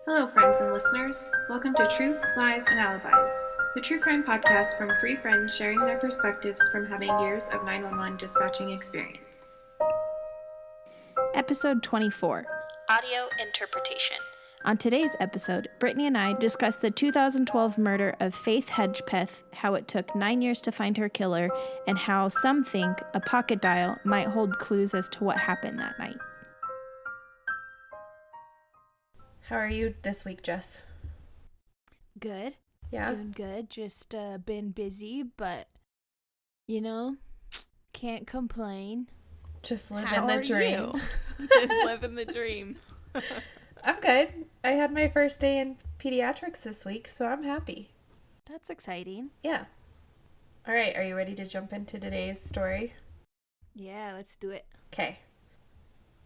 Hello, friends and listeners. Welcome to Truth, Lies, and Alibis, the true crime podcast from three friends sharing their perspectives from having years of 911 dispatching experience. Episode 24, Audio Interpretation. On today's episode, Brittany and I discuss the 2012 murder of Faith Hedgepeth, how it took 9 years to find her killer, and how some think a pocket dial might hold clues as to what happened that night. How are you this week, Jess? Good. Yeah? Doing good. Just been busy, but, can't complain. Just living How the are dream. you? Just living the dream. I'm good. I had my first day in pediatrics this week, so I'm happy. That's exciting. Yeah. All right, are you ready to jump into today's story? Yeah, let's do it. Okay.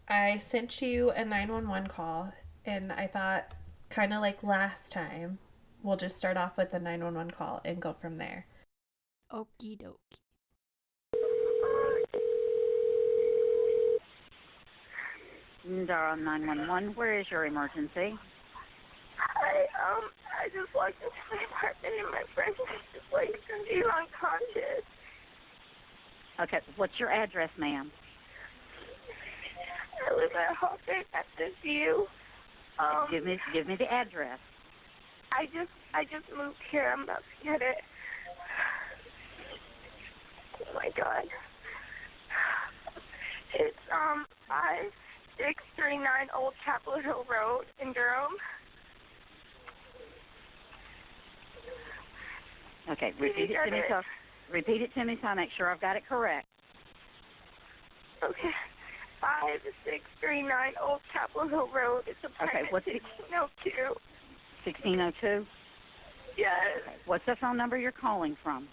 I sent you a 911 call, and I thought, kind of like last time, we'll just start off with the 911 call and go from there. Okie dokie. Darrell 911, where is your emergency? I just walked into my apartment and my friend is just he's unconscious. Okay, what's your address, ma'am? I live at Hawthorne at the View. Give me the address. I just moved here. I'm about to get it. Oh my God. It's 5639 Old Chapel Hill Road in Durham. Okay, repeat it to me so I make sure I've got it correct. Okay. 5639 Old Chapel Hill Road. It's apartment 1602. 1602? Yes. Okay. What's the phone number you're calling from?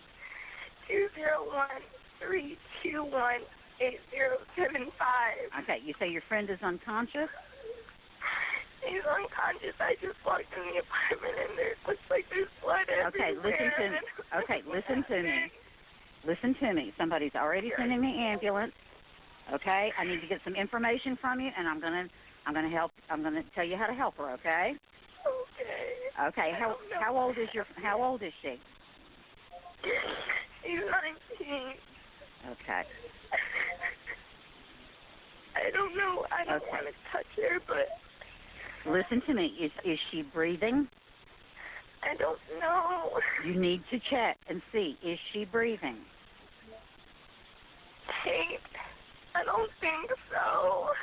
201-321-8075. Okay, you say your friend is unconscious? He's unconscious. I just walked in the apartment and there looks like there's blood everywhere. Listen to me. Somebody's already sending the ambulance. Okay, I need to get some information from you, and I'm gonna tell you how to help her. Okay. Okay. How old is she? She's 19. Okay. I don't know. I don't want to touch her, but. Listen to me. Is she breathing? I don't know. You need to check and see. Is she breathing? Kate, I don't think so.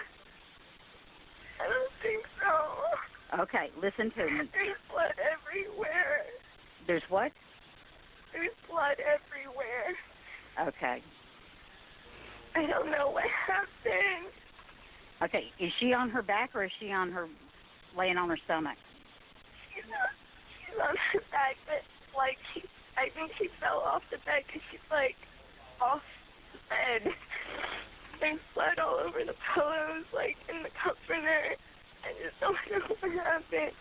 Okay, listen to me. There's blood everywhere. There's what? There's blood everywhere. Okay. I don't know what happened. Okay, is she on her back or is she laying on her stomach? She's on her back, but I think she fell off the bed because she's off the bed. There's blood all over the pillows, in the comforter. I just don't know what happened.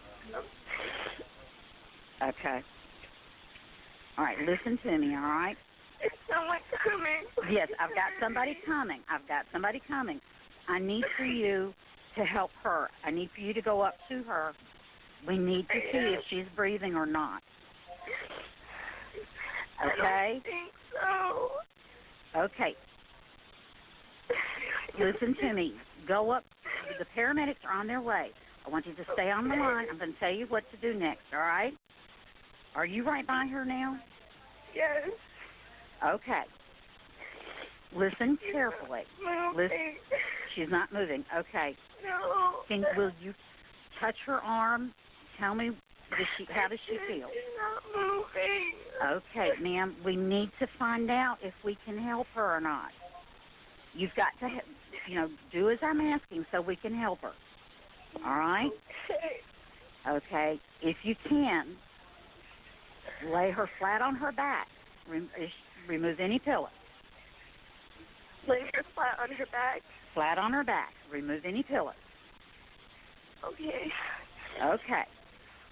Okay. All right, listen to me, all right? Is someone coming? Yes, I've got somebody coming. I need for you to help her. I need for you to go up to her. We need to see if she's breathing or not. Okay? I don't think so. Okay. Listen to me. Go up. The paramedics are on their way. I want you to stay on the line. I'm going to tell you what to do next, all right? Are you right by her now? Yes. Okay. Listen carefully. Moving. She's not moving. Okay. No. Will you touch her arm? Tell me, how does she feel? She's not moving. Okay, ma'am, we need to find out if we can help her or not. You've got to, do as I'm asking so we can help her. All right? Okay. If you can, lay her flat on her back. Remove any pillows. Lay her flat on her back? Flat on her back. Remove any pillows. Okay. Okay.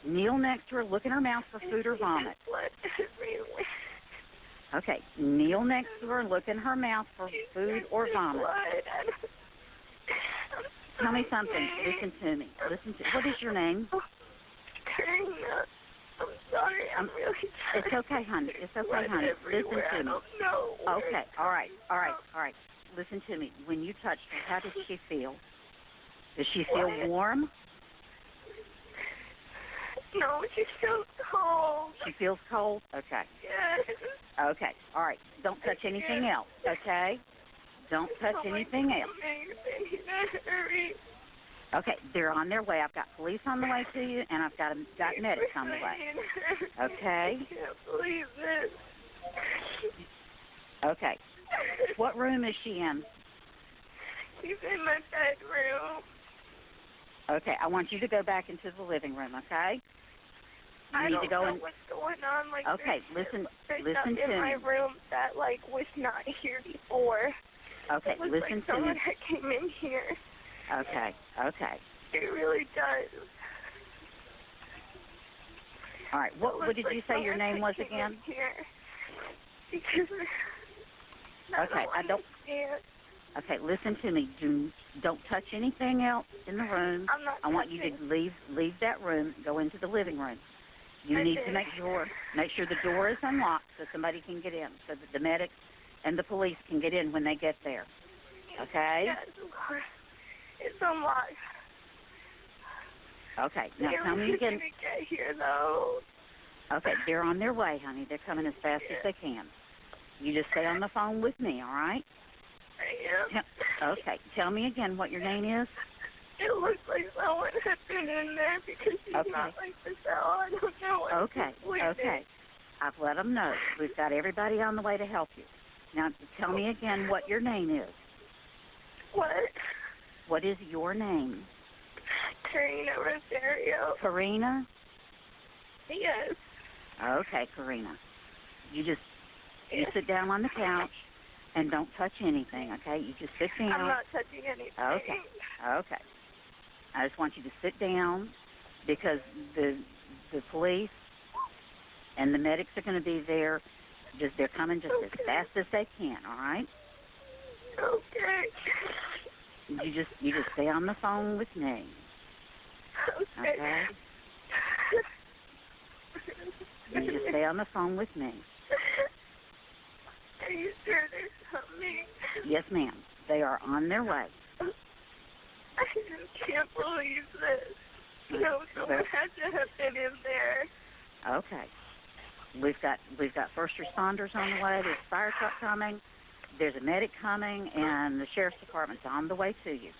Kneel next to her. Look in her mouth for food or vomit. Blood everywhere. Okay. Kneel next to her and look in her mouth for food or vomit. Tell me something. Listen to me. What is your name? I'm really trying. It's okay, honey. It's okay, honey. Listen to me. I don't know. Okay, all right. Listen to me. When you touched her, how did she feel? Does she feel warm? No, she feels cold. She feels cold? Okay. Yes. Okay, all right. Don't touch anything else, okay? Don't touch anything else. Hurry. Okay, they're on their way. I've got police on the way to you, and I've got medics on the way. Okay? I can't believe this. Okay. What room is she in? She's in my bedroom. Okay, I want you to go back into the living room, okay? I don't know what's going on. Like, okay, listen to me. in my room that, like, was not here before. Okay, listen like to me. Someone that came in here. Okay. It really does. All right, what did you say your name was again? Okay, I don't. Okay, listen to me. Don't touch anything else in the room. I'm not I want you to leave that room. Go into the living room. You need to make sure the door is unlocked so somebody can get in, so that the medics and the police can get in when they get there. Okay? Yes, of course. It's unlocked. Okay. Now tell me again. Get here though. Okay, they're on their way, honey. They're coming as fast as they can. You just stay on the phone with me, all right? I am. Okay. Tell me again what your name is. It looks like someone had been in there because she's not like the cell. I don't know what. Okay. I've let them know. We've got everybody on the way to help you. Now, tell me again what your name is. What? What is your name? Karina Rosario. Karina? Yes. Okay, Karina. You sit down on the couch and don't touch anything, okay? You just sit down. I'm not touching anything. Okay. I just want you to sit down because the police and the medics are going to be there. They're coming just as fast as they can, all right? Okay. You just stay on the phone with me. Okay? You just stay on the phone with me. Are you sure they're coming? Yes, ma'am. They are on their way. I just can't believe this. No, someone had to have been in there. Okay. We've got first responders on the way. There's a fire truck coming. There's a medic coming, and the sheriff's department's on the way to you.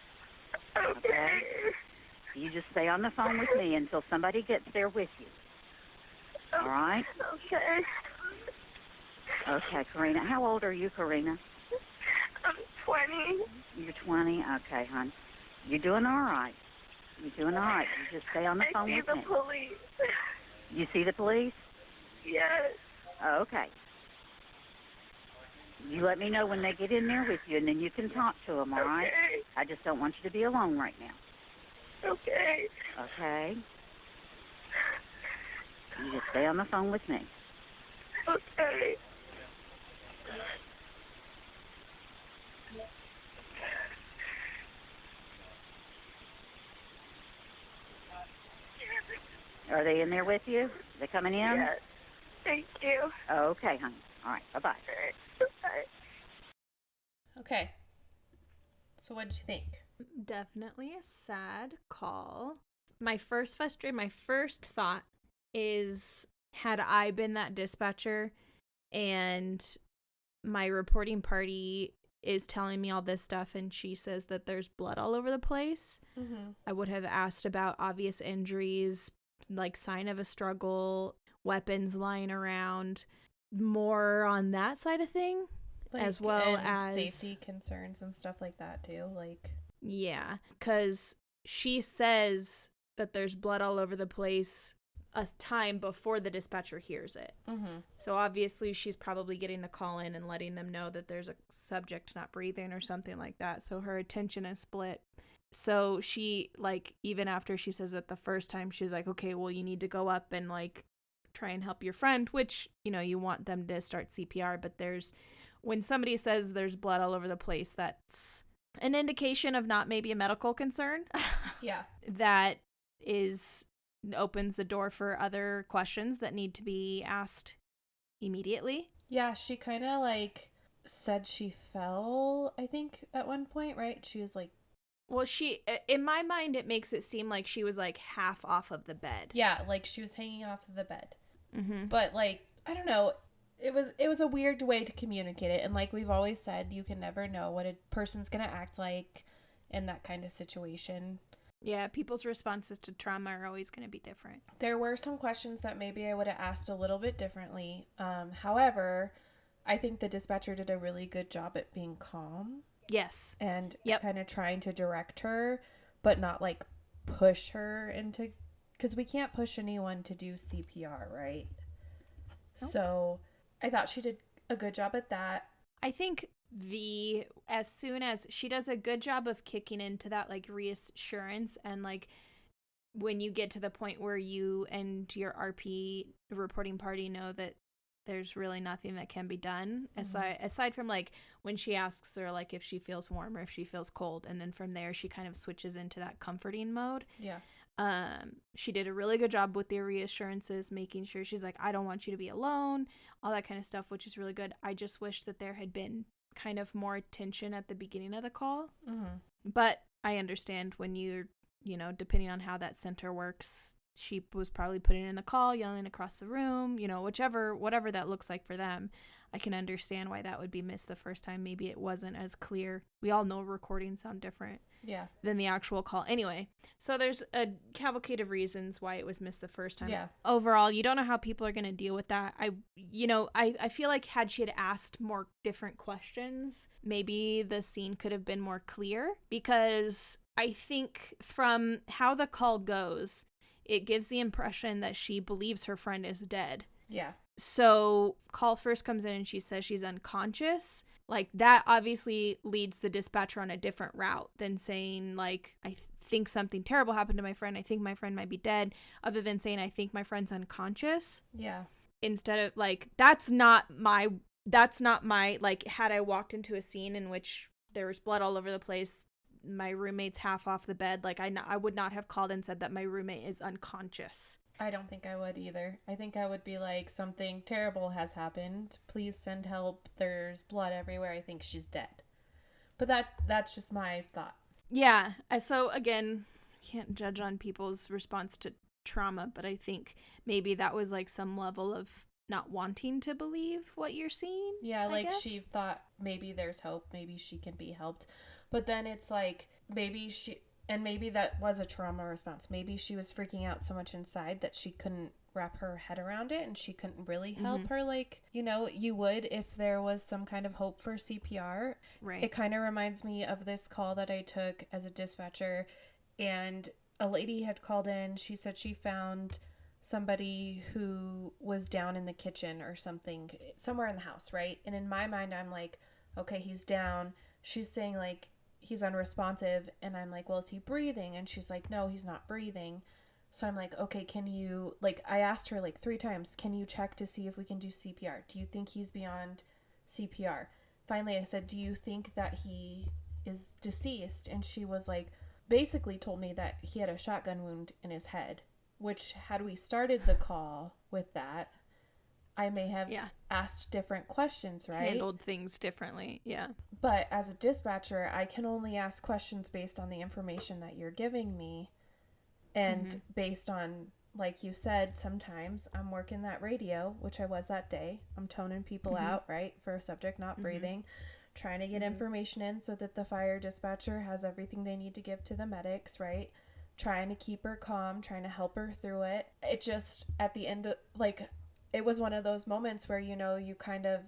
Okay? You just stay on the phone with me until somebody gets there with you. All right? Okay. Okay, Karina. How old are you, Karina? I'm 20. You're 20? Okay, hon. You're doing all right. You just stay on the phone with me. I see the police. You see the police? Yes. Okay. You let me know when they get in there with you, and then you can talk to them, all right? Okay. I just don't want you to be alone right now. Okay. Okay? You just stay on the phone with me. Okay. Are they in there with you? They coming in? Yes. Thank you. Okay, honey. All right. Bye-bye. All right. Bye. Okay. So what did you think? Definitely a sad call. My first thought is, had I been that dispatcher and my reporting party is telling me all this stuff and she says that there's blood all over the place, I would have asked about obvious injuries, like sign of a struggle, weapons lying around, more on that side of thing, like, as well and as safety concerns and stuff like that too. Like, yeah, because she says that there's blood all over the place a time before the dispatcher hears it. So obviously she's probably getting the call in and letting them know that there's a subject not breathing or something like that. So her attention is split. So she, like, even after she says it the first time, she's like, okay, well, you need to go up and, like, try and help your friend, which, you know, you want them to start CPR. But when somebody says there's blood all over the place, that's an indication of not maybe a medical concern. Yeah. That is opens the door for other questions that need to be asked immediately. Yeah, she kind of like said she fell, I think, at one point, right? She was like, well, in my mind, it makes it seem like she was like half off of the bed. yeah, like she was hanging off of the bed. Mm-hmm. But like, I don't know. It was a weird way to communicate it. And like we've always said, you can never know what a person's going to act like in that kind of situation. Yeah, people's responses to trauma are always going to be different. There were some questions that maybe I would have asked a little bit differently. However, I think the dispatcher did a really good job at being calm. Yes. And kind of trying to direct her, but not like push her into, because we can't push anyone to do CPR, right? Nope. So I thought she did a good job at that. I think as soon as she does a good job of kicking into that like reassurance, and like when you get to the point where you and your RP reporting party know that there's really nothing that can be done, aside from like when she asks her like if she feels warm or if she feels cold, and then from there she kind of switches into that comforting mode. Yeah. She did a really good job with the reassurances, making sure she's like, I don't want you to be alone, all that kind of stuff, which is really good. I just wish that there had been kind of more attention at the beginning of the call. Mm-hmm. But I understand when you're, depending on how that center works, she was probably putting in the call, yelling across the room, whatever that looks like for them. I can understand why that would be missed the first time. Maybe it wasn't as clear. We all know recordings sound different than the actual call. Anyway, so there's a cavalcade of reasons why it was missed the first time. Yeah. Overall, you don't know how people are going to deal with that. I feel like had she had asked more different questions, maybe the scene could have been more clear, because I think from how the call goes, it gives the impression that she believes her friend is dead. Yeah. So call first comes in and she says she's unconscious. Like, that obviously leads the dispatcher on a different route than saying, like, I think something terrible happened to my friend. I think my friend might be dead. Other than saying, I think my friend's unconscious. Yeah. Instead of, like, that's not my, like, had I walked into a scene in which there was blood all over the place, my roommate's half off the bed, like, I would not have called and said that my roommate is unconscious. I don't think I would either. I think I would be like, something terrible has happened. Please send help. There's blood everywhere. I think she's dead. But that's just my thought. Yeah. So again, can't judge on people's response to trauma, but I think maybe that was like some level of not wanting to believe what you're seeing. Yeah, like I guess. She thought maybe there's hope. Maybe she can be helped. But then it's like, maybe that was a trauma response. Maybe she was freaking out so much inside that she couldn't wrap her head around it, and she couldn't really help her like, you would if there was some kind of hope for CPR. Right. It kind of reminds me of this call that I took as a dispatcher, and a lady had called in. She said she found somebody who was down in the kitchen or something, somewhere in the house, right? And in my mind, I'm like, okay, he's down. She's saying like, he's unresponsive, and I'm like, well, is he breathing? And she's like, no, he's not breathing. So I'm like, okay, can you, like, I asked her like 3 times, can you check to see if we can do CPR? Do you think he's beyond CPR? Finally, I said, do you think that he is deceased? And she was like, basically told me that he had a shotgun wound in his head, which had we started the call with that, I may have asked different questions, right? Handled things differently, yeah. But as a dispatcher, I can only ask questions based on the information that you're giving me. And based on, like you said, sometimes I'm working that radio, which I was that day. I'm toning people out, right, for a subject not breathing, trying to get information in so that the fire dispatcher has everything they need to give to the medics, right? Trying to keep her calm, trying to help her through it. It just, at the end of, like, it was one of those moments where, you kind of,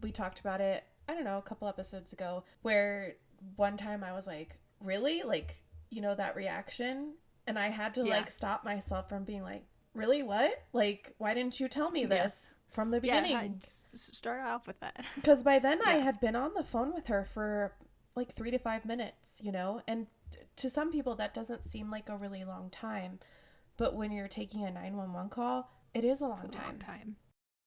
we talked about it, I don't know, a couple episodes ago, where one time I was like, really? Like, that reaction? And I had to, like, stop myself from being like, really, what? Like, why didn't you tell me this from the beginning? Yeah, start off with that. Because by then I had been on the phone with her for, like, 3 to 5 minutes, And to some people, that doesn't seem like a really long time. But when you're taking a 911 call, it is a long time.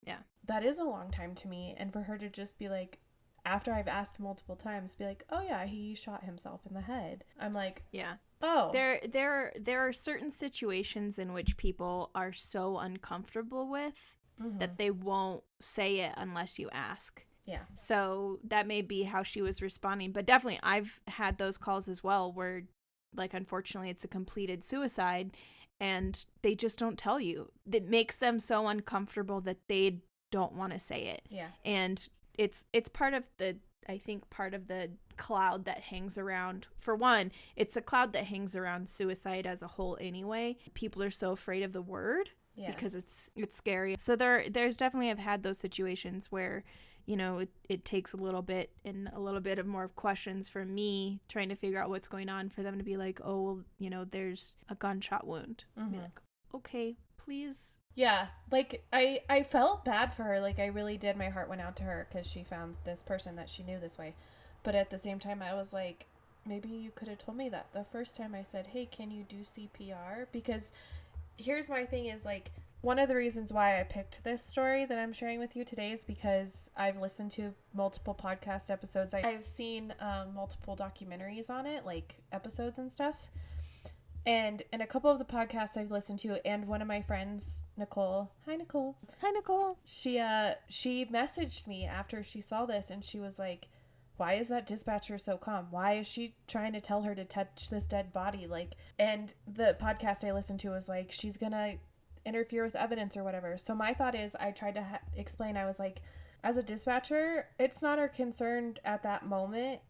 Yeah. That is a long time to me. And for her to just be like, after I've asked multiple times, be like, oh yeah, he shot himself in the head. I'm like, Yeah. oh. There are certain situations in which people are so uncomfortable with that they won't say it unless you ask. Yeah. So that may be how she was responding. But definitely, I've had those calls as well where, like, unfortunately, it's a completed suicide and they just don't tell you. It makes them so uncomfortable that they don't want to say it. Yeah. And it's part of the, I think, part of the cloud that hangs around. For one, it's a cloud that hangs around suicide as a whole anyway. People are so afraid of the word because it's scary. So there's definitely, I've had those situations where, you know, it takes a little bit and a little bit of more questions for me trying to figure out what's going on for them to be like, oh, well, you know, there's a gunshot wound. Be like, okay, please. Yeah, like, I felt bad for her. Like, I really did. My heart went out to her because she found this person that she knew this way. But at the same time, I was like, maybe you could have told me that the first time I said, hey, can you do CPR? Because here's my thing is, like, one of the reasons why I picked this story that I'm sharing with you today is because I've listened to multiple podcast episodes. I've seen multiple documentaries on it, like episodes and stuff. And in a couple of the podcasts I've listened to, and one of my friends, Nicole, hi Nicole, she messaged me after she saw this, and she was like, why is that dispatcher so calm? Why is she trying to tell her to touch this dead body? Like, and the podcast I listened to was like, she's gonna interfere with evidence or whatever. So my thought is, I tried to explain, I was like, as a dispatcher, it's not our concern at that moment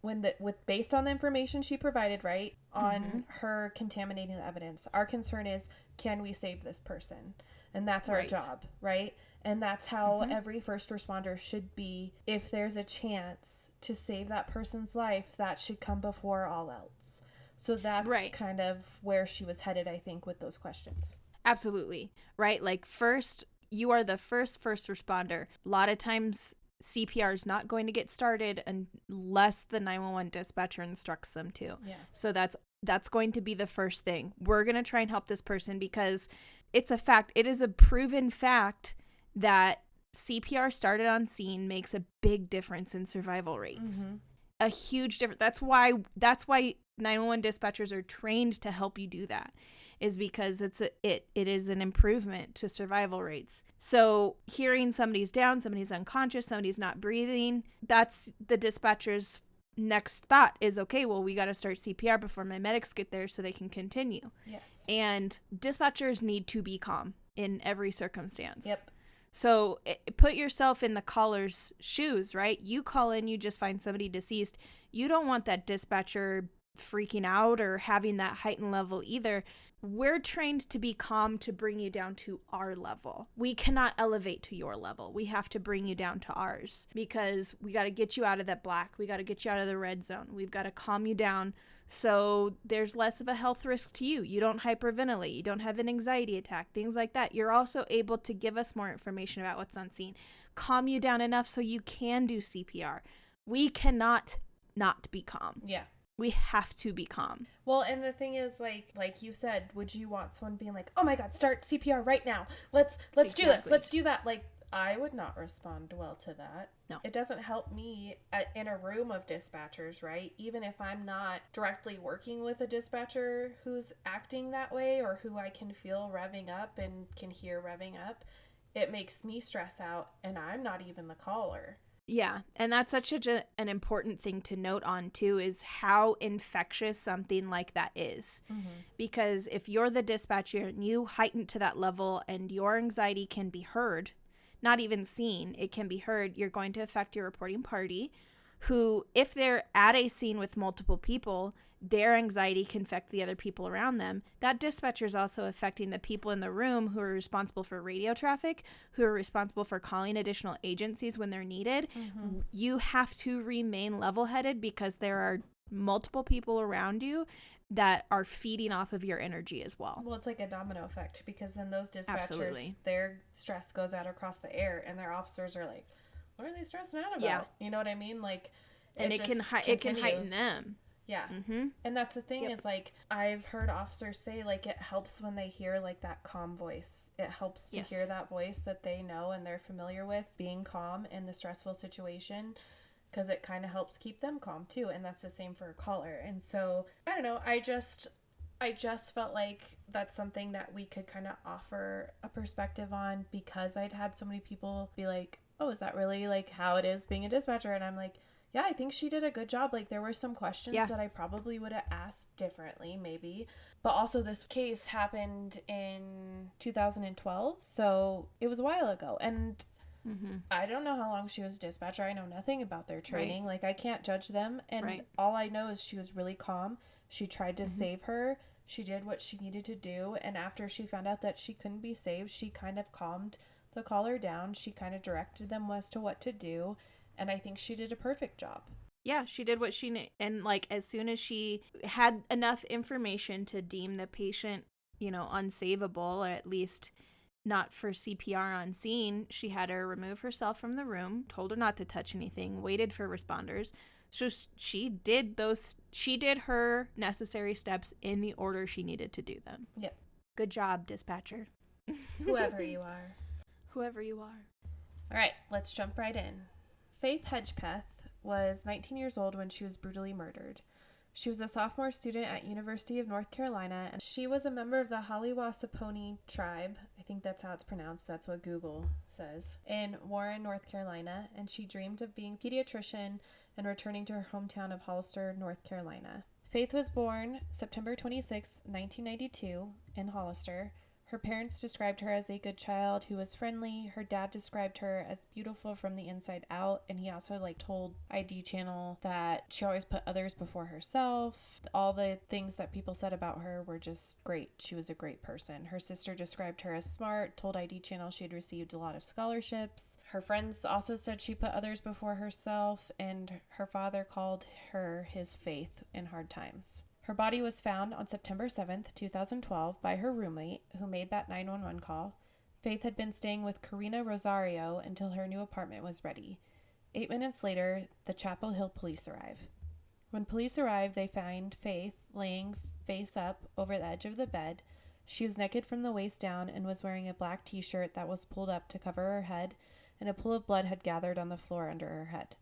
based on the information she provided, right, on her contaminating the evidence. Our concern is, can we save this person? And that's our job, right? And that's how every first responder should be. If there's a chance to save that person's life, that should come before all else. So that's kind of where she was headed, I think, with those questions. Absolutely. Right? Like, first, you are the first responder. A lot of times CPR is not going to get started unless the 911 dispatcher instructs them to. Yeah. So that's going to be the first thing. We're going to try and help this person because it's a fact. It is a proven fact that CPR started on scene makes a big difference in survival rates. A huge difference. That's why 911 dispatchers are trained to help you do that, is because it is an improvement to survival rates. So hearing somebody's down, somebody's unconscious, somebody's not breathing, that's the dispatcher's next thought is, okay, well, we got to start CPR before my medics get there so they can continue. Yes. And dispatchers need to be calm in every circumstance. Yep. So put yourself in the caller's shoes, right? You call in, you just find somebody deceased. You don't want that dispatcher freaking out or having that heightened level either. We're trained to be calm to bring you down to our level. We cannot elevate to your level. We have to bring you down to ours because we got to get you out of that black. We got to get you out of the red zone. We've got to calm you down so there's less of a health risk to you. You don't hyperventilate. You don't have an anxiety attack, things like that. You're also able to give us more information about what's on scene. Calm you down enough so you can do CPR. We cannot not be calm. Yeah. We have to be calm. Well, and the thing is, like you said, would you want someone being like, oh my God, start CPR right now. Let's do this. Let's do that. Like, I would not respond well to that. No. It doesn't help me in a room of dispatchers, right? Even if I'm not directly working with a dispatcher who's acting that way or who I can feel revving up and can hear revving up, it makes me stress out, and I'm not even the caller. Yeah, and that's such an important thing to note on, too, is how infectious something like that is. Because if you're the dispatcher and you heighten to that level and your anxiety can be heard, not even seen, it can be heard, you're going to affect your reporting party, who, if they're at a scene with multiple people, their anxiety can affect the other people around them. That dispatcher is also affecting the people in the room who are responsible for radio traffic, who are responsible for calling additional agencies when they're needed. You have to remain level-headed because there are multiple people around you that are feeding off of your energy as well. Well, it's like a domino effect because then those dispatchers, their stress goes out across the air and their officers are like, what are they stressing out about? Yeah. You know what I mean? Like, and it can heighten them. Yeah. And that's the thing is, like, I've heard officers say, like, it helps when they hear, like, that calm voice. It helps to hear that voice that they know and they're familiar with being calm in the stressful situation. because it kind of helps keep them calm too. And that's the same for a collar. And so, I don't know, I just felt like that's something that we could kind of offer a perspective on, because I'd had so many people be like, oh, is that really like how it is being a dispatcher? And I'm like, yeah, I think she did a good job. Like, there were some questions that I probably would have asked differently, maybe. But also, this case happened in 2012, so it was a while ago. And I don't know how long she was dispatcher. I know nothing about their training. Like, I can't judge them. And all I know is she was really calm. She tried to save her. She did what she needed to do. And after she found out that she couldn't be saved, she kind of calmed the caller down. She kind of directed them as to what to do. And I think she did a perfect job. Yeah, she did what she and like as soon as she had enough information to deem the patient, unsavable, or at least not for CPR on scene, she had her remove herself from the room, told her not to touch anything, waited for responders. So she did her necessary steps in the order she needed to do them. Yep. Good job, dispatcher. Whoever you are. Whoever you are. All right, let's jump right in. Faith Hedgepeth was 19 years old when she was brutally murdered. She was a sophomore student at University of North Carolina, and she was a member of the Hollywossaponi tribe. I think that's how it's pronounced. That's what Google says. In Warren, North Carolina, and she dreamed of being a pediatrician and returning to her hometown of Hollister, North Carolina. Faith was born September 26, 1992, in Hollister. Her parents described her as a good child who was friendly. Her dad described her as beautiful from the inside out, and he also told ID Channel that she always put others before herself. All the things that people said about her were just great. She was a great person. Her sister described her as smart, told ID Channel she had received a lot of scholarships. Her friends also said she put others before herself, and her father called her his faith in hard times. Her body was found on September 7th, 2012 by her roommate, who made that 911 call. Faith had been staying with Karina Rosario until her new apartment was ready. 8 minutes later, the Chapel Hill police arrive. When police arrived, they find Faith laying face up over the edge of the bed. She was naked from the waist down and was wearing a black t-shirt that was pulled up to cover her head, and a pool of blood had gathered on the floor under her head.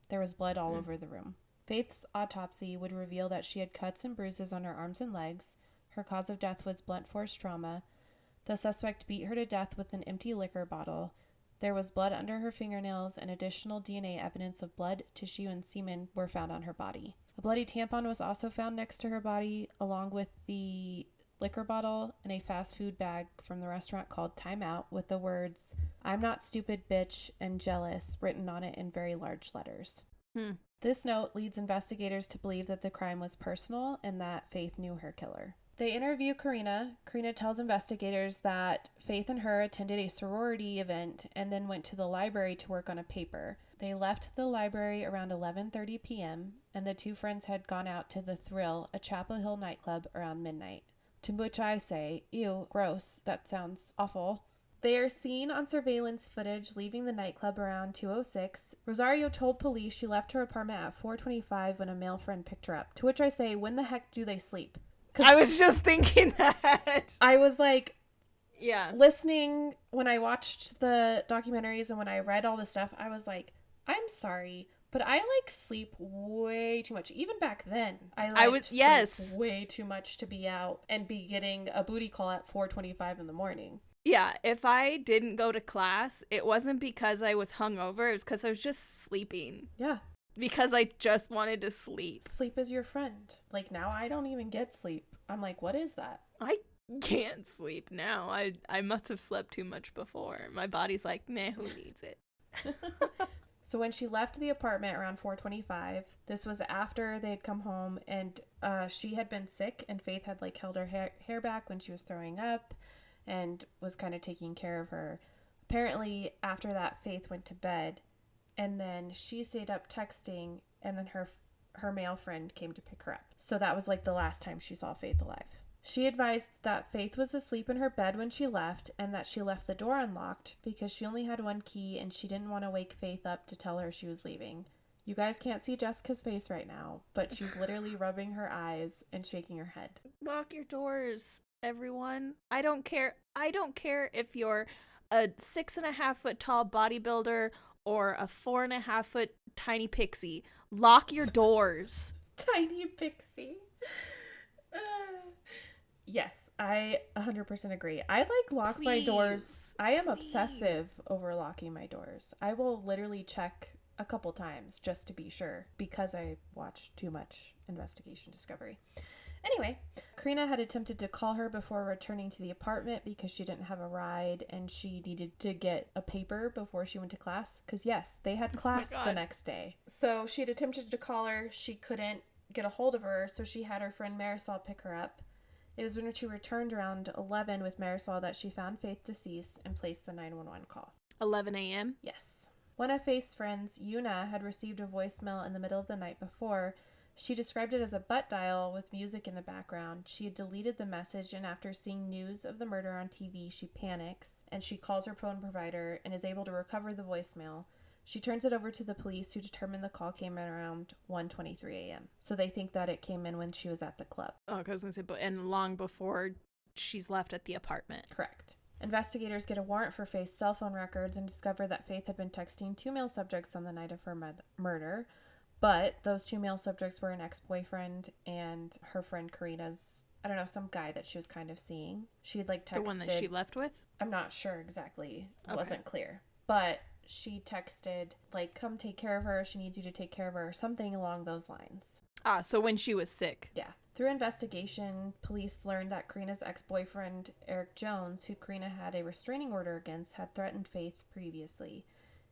There was blood all over the room. Faith's autopsy would reveal that she had cuts and bruises on her arms and legs. Her cause of death was blunt force trauma. The suspect beat her to death with an empty liquor bottle. There was blood under her fingernails, and additional DNA evidence of blood, tissue, and semen were found on her body. A bloody tampon was also found next to her body, along with the liquor bottle and a fast food bag from the restaurant called Time Out with the words, "I'm not stupid, bitch," and "jealous" written on it in very large letters. This note leads investigators to believe that the crime was personal and that Faith knew her killer. They interview Karina. Karina tells investigators that Faith and her attended a sorority event and then went to the library to work on a paper. They left the library around 11:30 p.m., and the two friends had gone out to the Thrill, a Chapel Hill nightclub, around midnight. To which I say, ew, gross, that sounds awful. They are seen on surveillance footage leaving the nightclub around 2:06. Rosario told police she left her apartment at 4:25 when a male friend picked her up. To which I say, when the heck do they sleep? I was just thinking that. I was like, yeah. Listening when I watched the documentaries and when I read all this stuff, I was like, I'm sorry, but I sleep way too much. Even back then, sleep way too much to be out and be getting a booty call at 4:25 in the morning. Yeah, if I didn't go to class, it wasn't because I was hungover. It was because I was just sleeping. Yeah. Because I just wanted to sleep. Sleep is your friend. Now I don't even get sleep. I'm like, what is that? I can't sleep now. I must have slept too much before. My body's like, meh, who needs it? So when she left the apartment around 4:25, this was after they had come home, and she had been sick, and Faith had held her hair back when she was throwing up and was kind of taking care of her. Apparently, after that, Faith went to bed, and then she stayed up texting, and then her male friend came to pick her up. So that was the last time she saw Faith alive. She advised that Faith was asleep in her bed when she left, and that she left the door unlocked because she only had one key and she didn't want to wake Faith up to tell her she was leaving. You guys can't see Jessica's face right now, but she's literally rubbing her eyes and shaking her head. Lock your doors, everyone. I don't care if you're a 6.5 foot tall bodybuilder or a 4.5-foot tiny pixie. Lock your doors. Tiny pixie. Yes, I 100% agree. I lock my doors. I am obsessive over locking my doors. I will literally check a couple times just to be sure because I watch too much Investigation Discovery. Anyway, Karina had attempted to call her before returning to the apartment because she didn't have a ride and she needed to get a paper before she went to class. Because, yes, they had class the next day. So she had attempted to call her. She couldn't get a hold of her, so she had her friend Marisol pick her up. It was when she returned around 11 with Marisol that she found Faith deceased and placed the 911 call. 11 a.m.? Yes. One of Faith's friends, Yuna, had received a voicemail in the middle of the night before. She described it as a butt dial with music in the background. She had deleted the message, and after seeing news of the murder on TV, she panics, and she calls her phone provider and is able to recover the voicemail. She turns it over to the police, who determined the call came in around 1:23 a.m. So they think that it came in when she was at the club. Oh, I was going to say, and long before she's left at the apartment. Correct. Investigators get a warrant for Faith's cell phone records and discover that Faith had been texting 2 male subjects on the night of her murder. But those 2 male subjects were an ex-boyfriend and her friend Karina's, I don't know, some guy that she was kind of seeing. She had texted. The one that she left with? I'm not sure exactly. It Okay. wasn't clear. But she texted, come take care of her. She needs you to take care of her, or something along those lines. Ah, so when she was sick. Yeah. Through investigation, police learned that Karina's ex-boyfriend, Eric Jones, who Karina had a restraining order against, had threatened Faith previously.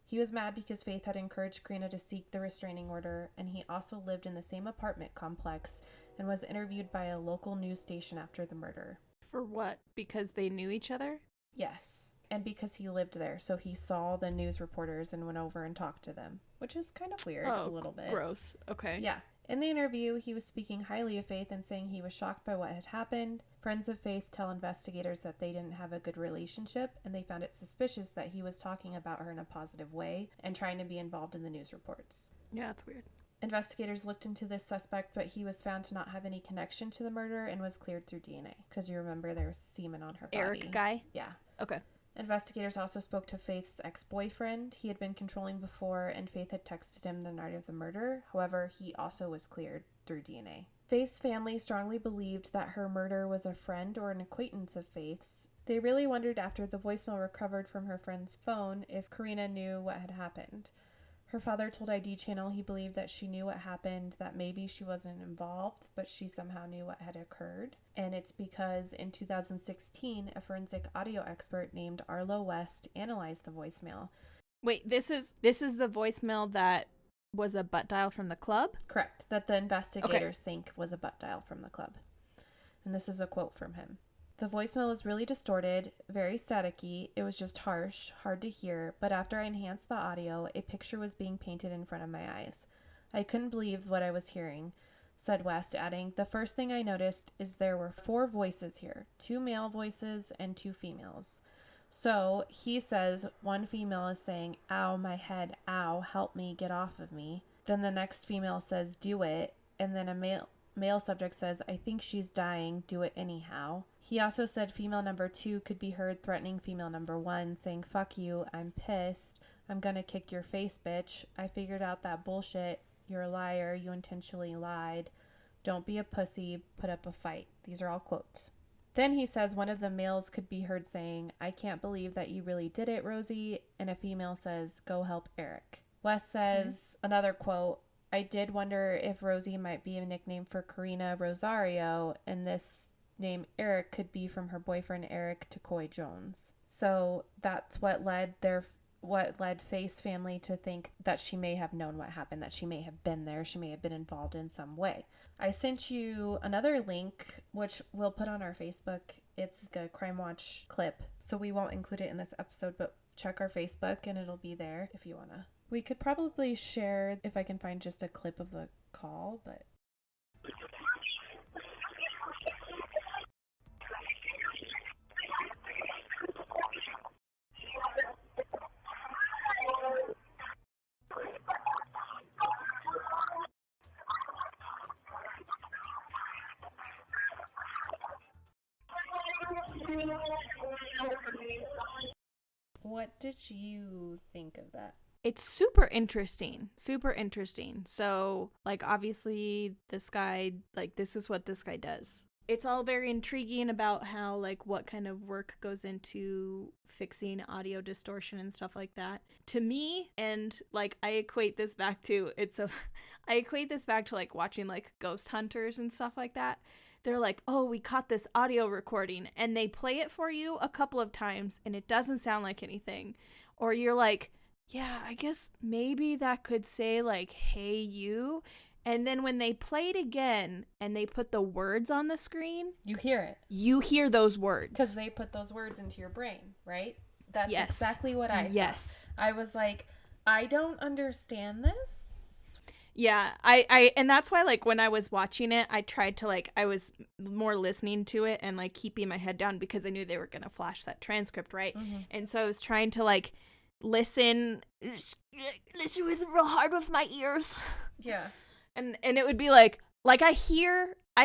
He was mad because Faith had encouraged Karina to seek the restraining order, and he also lived in the same apartment complex and was interviewed by a local news station after the murder. For what? Because they knew each other? Yes, and because he lived there, so he saw the news reporters and went over and talked to them, which is kind of weird, a little bit. Gross. Okay. Yeah. In the interview, he was speaking highly of Faith and saying he was shocked by what had happened. Friends of Faith tell investigators that they didn't have a good relationship, and they found it suspicious that he was talking about her in a positive way and trying to be involved in the news reports. Yeah, that's weird. Investigators looked into this suspect, but he was found to not have any connection to the murder and was cleared through DNA. Because you remember there was semen on her body. Eric guy? Yeah. Okay. Investigators also spoke to Faith's ex-boyfriend. He had been controlling before, and Faith had texted him the night of the murder. However, he also was cleared through DNA. Faith's family strongly believed that her murder was a friend or an acquaintance of Faith's. They really wondered after the voicemail recovered from her friend's phone if Karina knew what had happened. Her father told ID Channel he believed that she knew what happened, that maybe she wasn't involved, but she somehow knew what had occurred. And it's because in 2016, a forensic audio expert named Arlo West analyzed the voicemail. Wait, this is the voicemail that was a butt dial from the club? Correct, that the investigators think was a butt dial from the club. And this is a quote from him. The voicemail was really distorted, very staticky. It was just harsh, hard to hear, but after I enhanced the audio, a picture was being painted in front of my eyes. I couldn't believe what I was hearing, said West, adding, the first thing I noticed is there were 4 voices here, 2 male voices and 2 females. So he says one female is saying, ow, my head, ow, help me, get off of me. Then the next female says, do it, and then a male subject says, I think she's dying, do it anyhow. He also said female number 2 could be heard threatening female number 1, saying, fuck you, I'm pissed, I'm gonna kick your face, bitch, I figured out that bullshit, you're a liar, you intentionally lied, don't be a pussy, put up a fight. These are all quotes. Then he says one of the males could be heard saying, I can't believe that you really did it, Rosie, and a female says, go help Eric. Wes says, another quote, I did wonder if Rosie might be a nickname for Karina Rosario, and this name Eric could be from her boyfriend Eric Tacoy Jones. So that's what led Faith's family to think that she may have known what happened, that she may have been there, she may have been involved in some way. I sent you another link, which we'll put on our Facebook. It's a Crime Watch clip, so we won't include it in this episode, but check our Facebook and it'll be there if you wanna. We could probably share, if I can find just a clip of the call, but... What did you think of that? It's super interesting. Super interesting. So, like, obviously, this guy, like, this is what this guy does. It's all very intriguing about how, like, what kind of work goes into fixing audio distortion and stuff like that. To me, and, like, I equate this back to, like, watching, like, ghost hunters and stuff like that. They're like, oh, we caught this audio recording, and they play it for you a couple of times, and it doesn't sound like anything. Or you're like, yeah, I guess maybe that could say, like, hey, you. And then when they play it again and they put the words on the screen, you hear it. You hear those words. Because they put those words into your brain, right? That's exactly what I thought. I was like, I don't understand this. Yeah, I and that's why, like, when I was watching it, I tried to, like, I was more listening to it and, like, keeping my head down because I knew they were going to flash that transcript, right? Mm-hmm. And so I was trying to, like, listen with real hard with my ears. Yeah. And it would be like I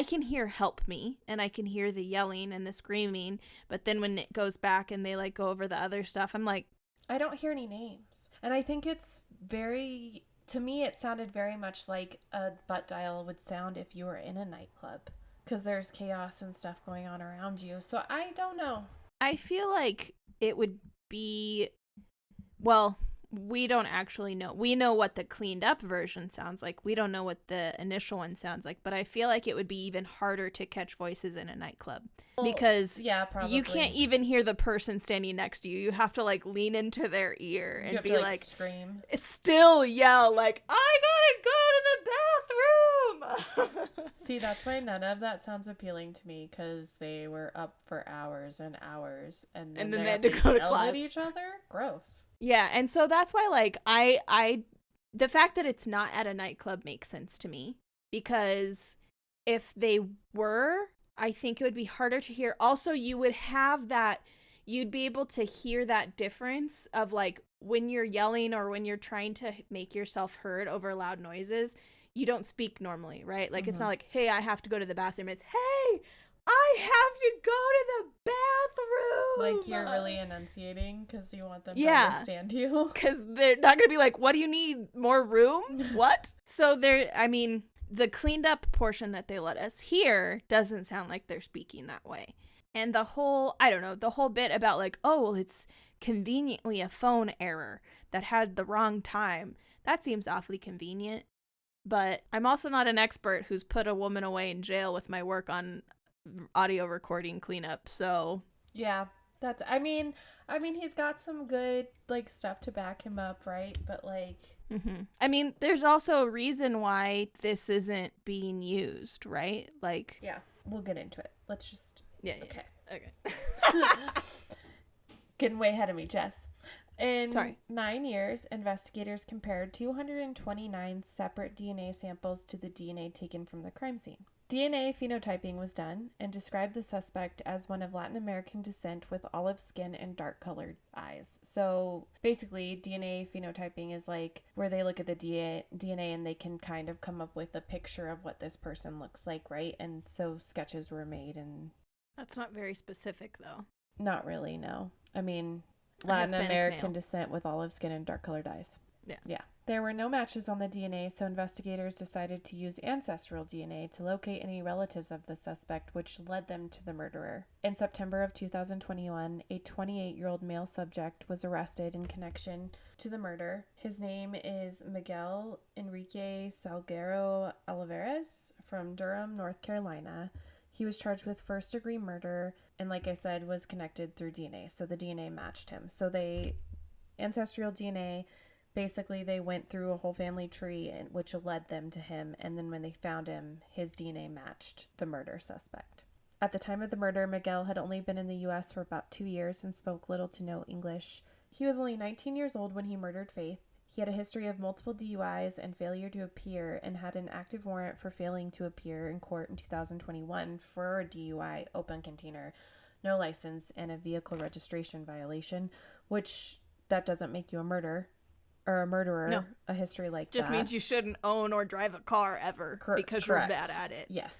can hear help me, and I can hear the yelling and the screaming, but then when it goes back and they, like, go over the other stuff, I'm like, I don't hear any names. And I think it's very, to me, it sounded very much like a butt dial would sound if you were in a nightclub, because there's chaos and stuff going on around you. So I don't know. I feel like it would be, well, we don't actually know. We know what the cleaned up version sounds like. We don't know what the initial one sounds like, but I feel like it would be even harder to catch voices in a nightclub because probably. You can't even hear the person standing next to you. You have to, like, lean into their ear and be like scream. Still yell like, I gotta go to the bathroom. See, that's why none of that sounds appealing to me, because they were up for hours and hours and then they had to go to class at each other. Gross. Yeah, and so that's why, like, the fact that it's not at a nightclub makes sense to me, because if they were, I think it would be harder to hear. Also, you would have that, you'd be able to hear that difference of, like, when you're yelling or when you're trying to make yourself heard over loud noises, you don't speak normally, right? Like, It's not like, hey, I have to go to the bathroom. It's, hey, I have to go to the bathroom. Like, you're really enunciating because you want them to understand you. Because they're not going to be like, what do you need? More room? What? So the cleaned up portion that they let us hear doesn't sound like they're speaking that way. And the whole bit about, like, oh, well, it's conveniently a phone error that had the wrong time. That seems awfully convenient. But I'm also not an expert who's put a woman away in jail with my work on audio recording cleanup, so yeah, that's I mean he's got some good, like, stuff to back him up, right? But, like, I mean, there's also a reason why this isn't being used, right? Like, yeah, we'll get into it. Let's just okay. Getting way ahead of me, Jess. In 9 years, investigators compared 229 separate DNA samples to the DNA taken from the crime scene. DNA phenotyping was done and described the suspect as one of Latin American descent with olive skin and dark-colored eyes. So basically, DNA phenotyping is like where they look at the DNA and they can kind of come up with a picture of what this person looks like, right? And so sketches were made. And that's not very specific, though. Not really, no. I mean, Latin American descent with olive skin and dark-colored eyes. Yeah. There were no matches on the DNA, so investigators decided to use ancestral DNA to locate any relatives of the suspect, which led them to the murderer. In September of 2021, a 28-year-old male subject was arrested in connection to the murder. His name is Miguel Enrique Salguero Olivares from Durham, North Carolina. He was charged with first-degree murder and, like I said, was connected through DNA, so the DNA matched him. So ancestral DNA... Basically, they went through a whole family tree, which led them to him, and then when they found him, his DNA matched the murder suspect. At the time of the murder, Miguel had only been in the U.S. for about 2 years and spoke little to no English. He was only 19 years old when he murdered Faith. He had a history of multiple DUIs and failure to appear, and had an active warrant for failing to appear in court in 2021 for a DUI, open container, no license, and a vehicle registration violation, which that doesn't make you a murderer. No. A history like just that. Just means you shouldn't own or drive a car ever because correct. You're bad at it. Yes.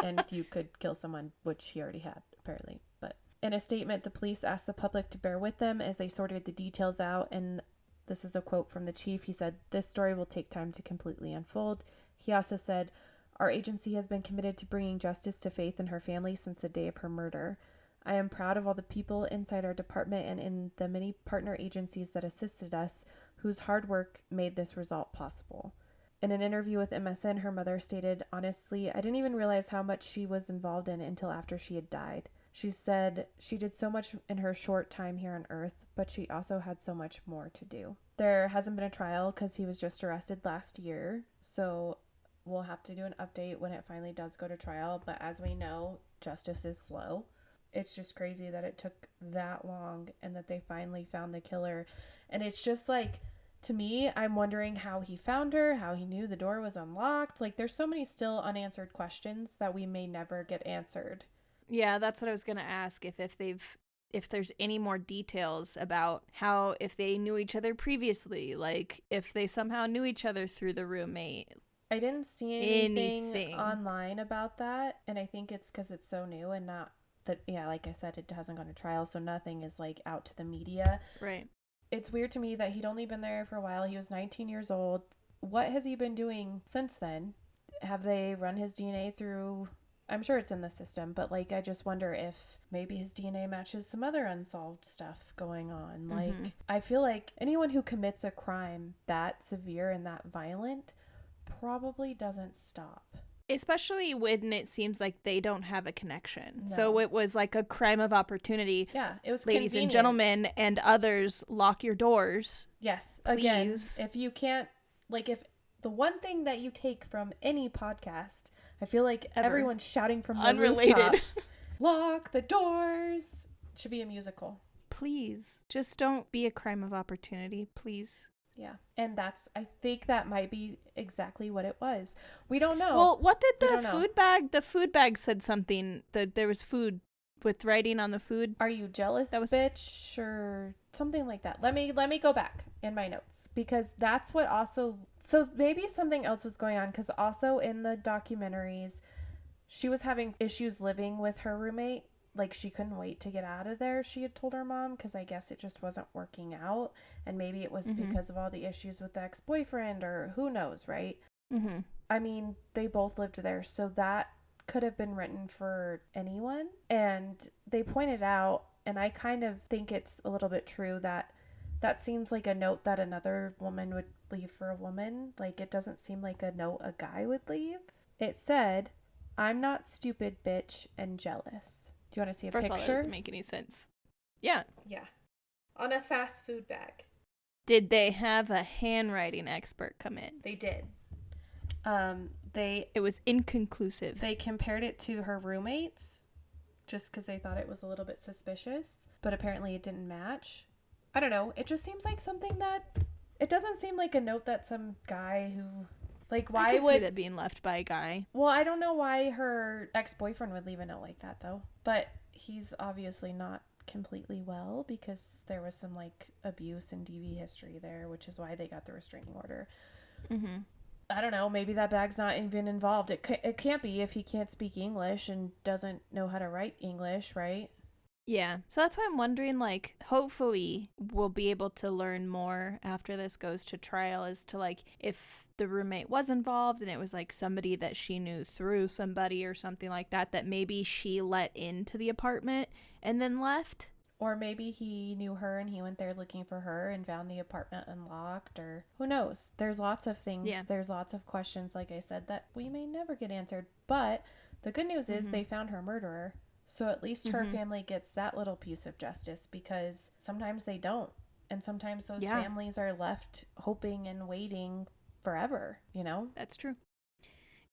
And you could kill someone, which he already had, apparently. But in a statement, the police asked the public to bear with them as they sorted the details out, and This is a quote from the chief. He said, "This story will take time to completely unfold." He also said, "Our agency has been committed to bringing justice to Faith and her family since the day of her murder. I am proud of all the people inside our department and in the many partner agencies that assisted us, whose hard work made this result possible." In an interview with MSN, her mother stated, "Honestly, I didn't even realize how much she was involved in until after she had died." She said she did so much in her short time here on Earth, but she also had so much more to do. There hasn't been a trial because he was just arrested last year, so we'll have to do an update when it finally does go to trial. But as we know, justice is slow. It's just crazy that it took that long and that they finally found the killer. And it's just like, to me, I'm wondering how he found her, how he knew the door was unlocked. Like, there's so many still unanswered questions that we may never get answered. Yeah, that's what I was going to ask, if there's any more details about how, if they knew each other previously, like if they somehow knew each other through the roommate. I didn't see anything online about that, and I think it's because it's so new and not that, yeah, like I said, it hasn't gone to trial, so nothing is like out to the media. Right. It's weird to me that he'd only been there for a while. He was 19 years old. What has he been doing since then? Have they run his DNA through? I'm sure it's in the system, but like, I just wonder if maybe his DNA matches some other unsolved stuff going on. Like, I feel like anyone who commits a crime that severe and that violent probably doesn't stop. Especially when it seems like they don't have a connection. No. So it was like a crime of opportunity. Yeah, it was Ladies convenient. and gentlemen and others, lock your doors. Yes. Please. Again, if you can't, like, if the one thing that you take from any podcast, I feel like everyone's shouting from the Unrelated. rooftops, lock the doors. It should be a musical. Please. Just don't be a crime of opportunity, please. Yeah. And I think that might be exactly what it was. We don't know. Well, what did We the don't food bag, the food bag said something, that there was food with writing on the food. Are you jealous, bitch? Or something like that. Let me go back in my notes, because that's what also, so maybe something else was going on, because also in the documentaries, she was having issues living with her roommate. Like, she couldn't wait to get out of there, she had told her mom, because I guess it just wasn't working out. And maybe it was because of all the issues with the ex-boyfriend, or who knows, right? I mean, they both lived there, so that could have been written for anyone. And they pointed out, and I kind of think it's a little bit true, that seems like a note that another woman would leave for a woman. Like, it doesn't seem like a note a guy would leave. It said, "I'm not stupid, bitch, and jealous." Do you want to see a picture? picture? First of all, that doesn't make any sense. Yeah. Yeah. On a fast food bag. Did they have a handwriting expert come in? They did. It was inconclusive. They compared it to her roommate's just because they thought it was a little bit suspicious, but apparently it didn't match. I don't know. It just seems like something that, it doesn't seem like a note that some guy who, like, why I could would see that being left by a guy? Well, I don't know why her ex-boyfriend would leave a note like that, though. But he's obviously not completely well, because there was some, like, abuse and DV history there, which is why they got the restraining order. I don't know. Maybe that bag's not even involved. It can't be if he can't speak English and doesn't know how to write English, right? Yeah. So that's why I'm wondering, like, hopefully we'll be able to learn more after this goes to trial as to, like, if the roommate was involved and it was, like, somebody that she knew through somebody or something like that, that maybe she let into the apartment and then left. Or maybe he knew her and he went there looking for her and found the apartment unlocked, or who knows? There's lots of things. Yeah. There's lots of questions, like I said, that we may never get answered. But the good news is they found her murderer. So at least her family gets that little piece of justice, because sometimes they don't. And sometimes those families are left hoping and waiting forever, you know? That's true.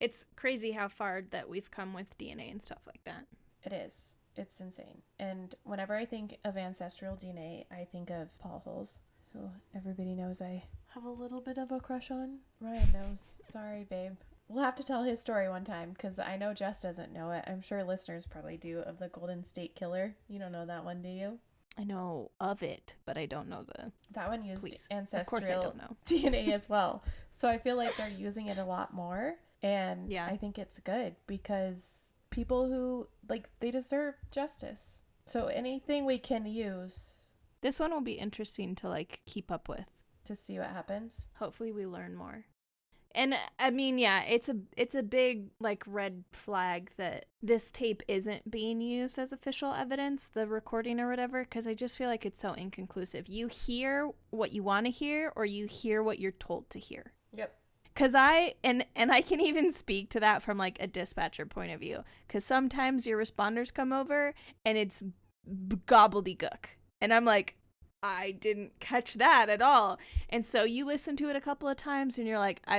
It's crazy how far that we've come with DNA and stuff like that. It is. It's insane. And whenever I think of ancestral DNA, I think of Paul Holes, who everybody knows I have a little bit of a crush on. Ryan knows. Sorry, babe. We'll have to tell his story one time, because I know Jess doesn't know it. I'm sure listeners probably do, of the Golden State Killer. You don't know that one, do you? I know of it, but I don't know the... That one used ancestral of course I don't know. DNA as well. So I feel like they're using it a lot more. And I think it's good, because people who, like, they deserve justice. So anything we can use. This one will be interesting to, like, keep up with. to see what happens. Hopefully we learn more. And I mean, yeah, it's a big like red flag that this tape isn't being used as official evidence, the recording or whatever, because I just feel like it's so inconclusive. You hear what you want to hear, or you hear what you're told to hear. Yep. Because I can even speak to that from like a dispatcher point of view, because sometimes your responders come over and it's gobbledygook, and I'm like, I didn't catch that at all. And so you listen to it a couple of times and you're like, I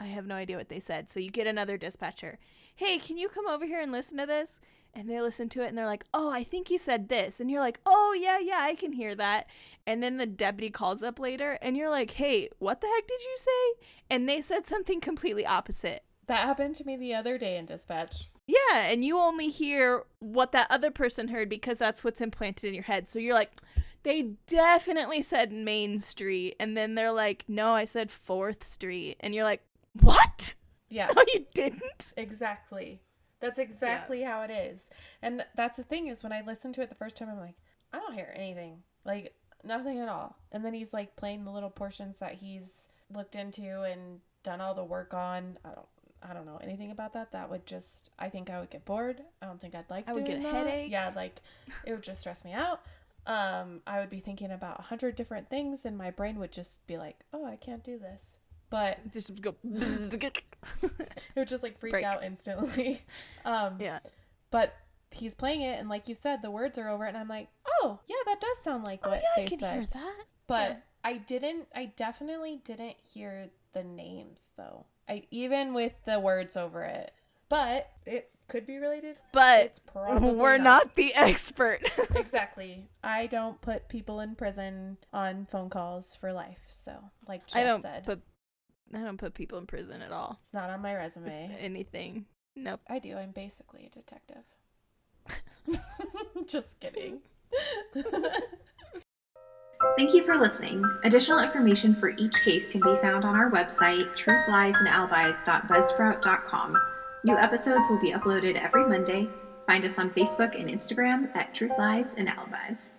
have no idea what they said. So you get another dispatcher. Hey, can you come over here and listen to this? And they listen to it and they're like, oh, I think he said this. And you're like, oh, yeah, I can hear that. And then the deputy calls up later and you're like, hey, what the heck did you say? And they said something completely opposite. That happened to me the other day in dispatch. Yeah, and you only hear what that other person heard because that's what's implanted in your head. So you're like, they definitely said Main Street. And then they're like, no, I said 4th Street. And you're like, what? Yeah. No, you didn't. Exactly. That's exactly how it is. And that's the thing is when I listened to it the first time, I'm like, I don't hear anything. Like, nothing at all. And then he's like playing the little portions that he's looked into and done all the work on. I don't know anything about that. That would just, I think I would get bored. I don't think I'd like doing that. I would get a headache. Yeah, like, it would just stress me out. I would be thinking about 100 different things and my brain would just be like, oh, I can't do this. But just go. it would just like freak out instantly. Yeah. But he's playing it and like you said, the words are over it and I'm like, oh, yeah, that does sound like what they said. I can hear that. But yeah. I definitely didn't hear the names though. Even with the words over it. But it could be related. But it's probably we're not the expert. Exactly. I don't put people in prison on phone calls for life. So, like Jess said. I don't put people in prison at all. It's not on my resume. If anything. Nope. I do. I'm basically a detective. Just kidding. Thank you for listening. Additional information for each case can be found on our website, truthliesandalibis.buzzsprout.com. New episodes will be uploaded every Monday. Find us on Facebook and Instagram at Truth Lies and Alibis.